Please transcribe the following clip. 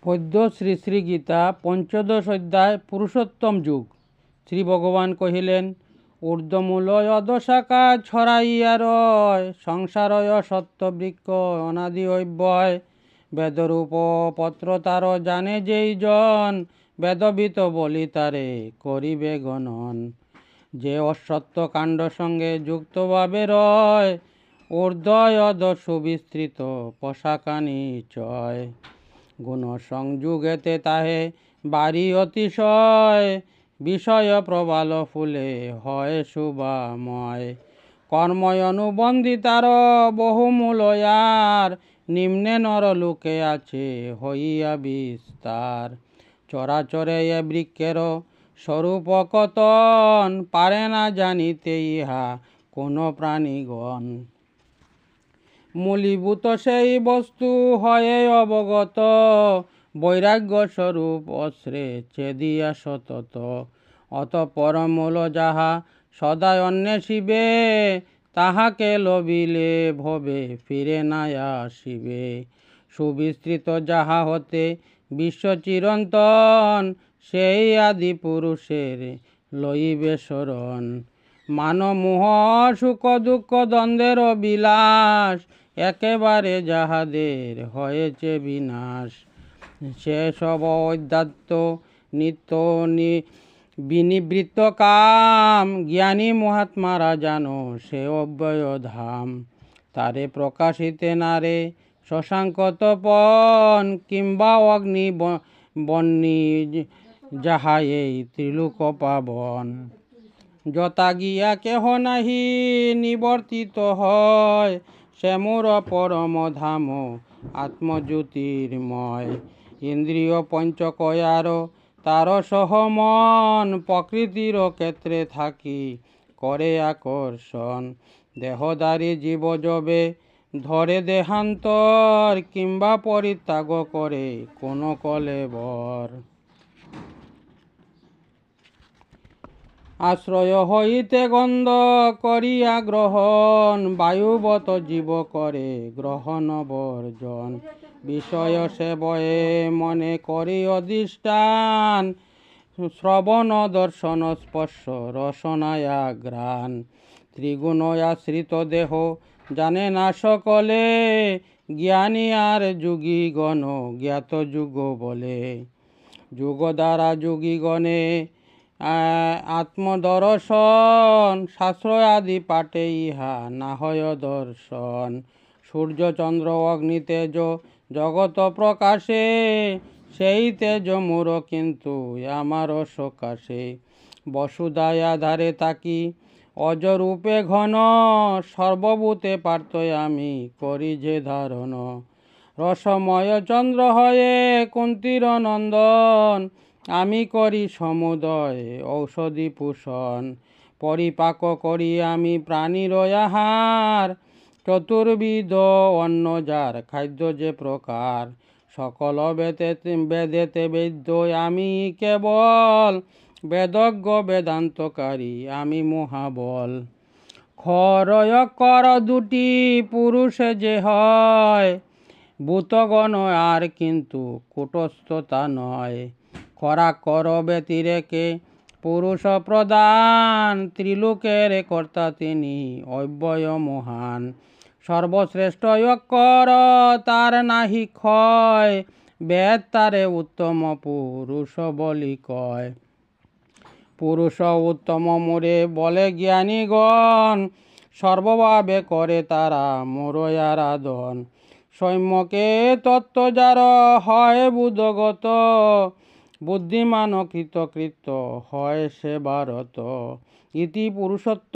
পদ্য শ্রী শ্রী গীতা পঞ্চদশ অধ্যায় পুরুষোত্তম যুগ। শ্রী ভগবান কহিলেন, ঊর্ধ্বমূলয় অধশাখা ছড়াইয়া রয়, সংসারয় সত্যবৃক্ষ অনাদি অব্যয়। বেদরূপ পত্র তার জানে যেই জন, বেদবিত বলি তারে করিবে গণন। যে অসত্য কাণ্ড সঙ্গে যুক্তভাবে রয়, ঊর্ধ্বয় অধ সুবিস্তৃত পশাখা নিচয়। গুণ সংযুগেতে তাহে বাড়ি অতিশয়, বিষয় প্রবাল ফুলে হয় শুভাময়। কর্ময় অনুবন্ধী তার বহুমূলয়ার, নিম্নে নরলোকে আছে হইয়া বিস্তার। চরাচরে এ বৃক্ষের স্বরূপ কতন, পারে না জানিতে ইহা কোনো প্রাণীগণ। মূলীভূত সেই বস্তু হয়ে অবগত, বৈরাগ্য স্বরূপ অশ্রে ছেদিয়া সতত। অতঃপর মূল যাহা সদা অন্বেষিবে, তাহাকে লভিলে ভবে ফিরে না আসিবে। সুবিস্তৃত যাহা হতে বিশ্ব চিরন্তন, সেই আদি পুরুষের লইবে শরণ। মানমোহ সুখ দুঃখ দ্বন্দ্বের বিলাস, একেবারে যাহাদের হয়েছে বিনাশ। সে সব অধ্যাত্ম নিত্য বিনিবৃত্ত কাম, জ্ঞানী মহাত্মারা জানো সে অব্যয় ধাম। তারে প্রকাশিতে নারে শশাঙ্ক তপন, কিংবা অগ্নি বহ্নি যাহা এই ত্রিলোক পাবন। যথা গিয়া কেহ নাহি নিবর্তিত হয়, সে মোর পরম ধাম আত্মজ্যোতির্ময়। ইন্দ্রিয় পঞ্চকয়ার তার সহমন, প্রকৃতির ক্ষেত্রে থাকি করে আকর্ষণ। দেহধারী জীব যবে ধরে দেহান্তর, কিংবা পরিত্যাগ করে কোন কলেবর। আশ্রয় হইতে গন্ধ করিয়া গ্রহণ, বায়ুবত জীব করে গ্রহণ বর্জন। বিষয় সেবয়ে মনে করি অধিষ্ঠান, শ্রবণ দর্শন স্পর্শ রসনায়া ঘ্রাণ। ত্রিগুণ আশ্রিত দেহ জানে না সকলে, জ্ঞানী আর যোগীগণ জ্ঞাত যুগ বলে। যুগ দ্বারা যোগীগণে আত্মদর্শন, শাস্ত্র আদি পাঠে ইহা না হয় দর্শন। সূর্য চন্দ্র অগ্নি তেজ জগত প্রকাশে, সেই তেজ মোর কিন্তু আমার সকাশে। বসুধায় আধারে তাকি অজরূপে ঘন, সর্বভূতে পার্থ আমি করি যে ধারণ। রসময় চন্দ্র হয়ে কুন্তীর নন্দন, আমি করি সমুদয় ঔষধি পোষণ। পরিপাক করি আমি প্রাণীর আহার, চতুর্বিধ অন্ন যার খাদ্য যে প্রকার। সকল বেদেতে বেদ্য আমি কেবল, বেদজ্ঞ বেদান্তকারী আমি মহাবল। ক্ষরয় কর দুটি পুরুষে যে হয়, ভূতগণ আর কিন্তু কূটস্থতা নয়। খরাকর ব্যতিরেকে পুরুষ প্রধান, ত্রিলোকের কর্তা তিনি অব্যয় মহান। সর্বশ্রেষ্ঠ অক্ষর তার নাহি ক্ষয়, বেদ তারে উত্তম পুরুষ বলি কয়। পুরুষ উত্তম মোরে বলে জ্ঞানীগণ, সর্বভাবে করে তারা মোর আরাধন। সৌম্যকে তত্ত্ব যার হয় বুধগত, বুদ্ধিমান কৃতকৃত্য হয় সে ভারত। ইতি পুরুষোত্তম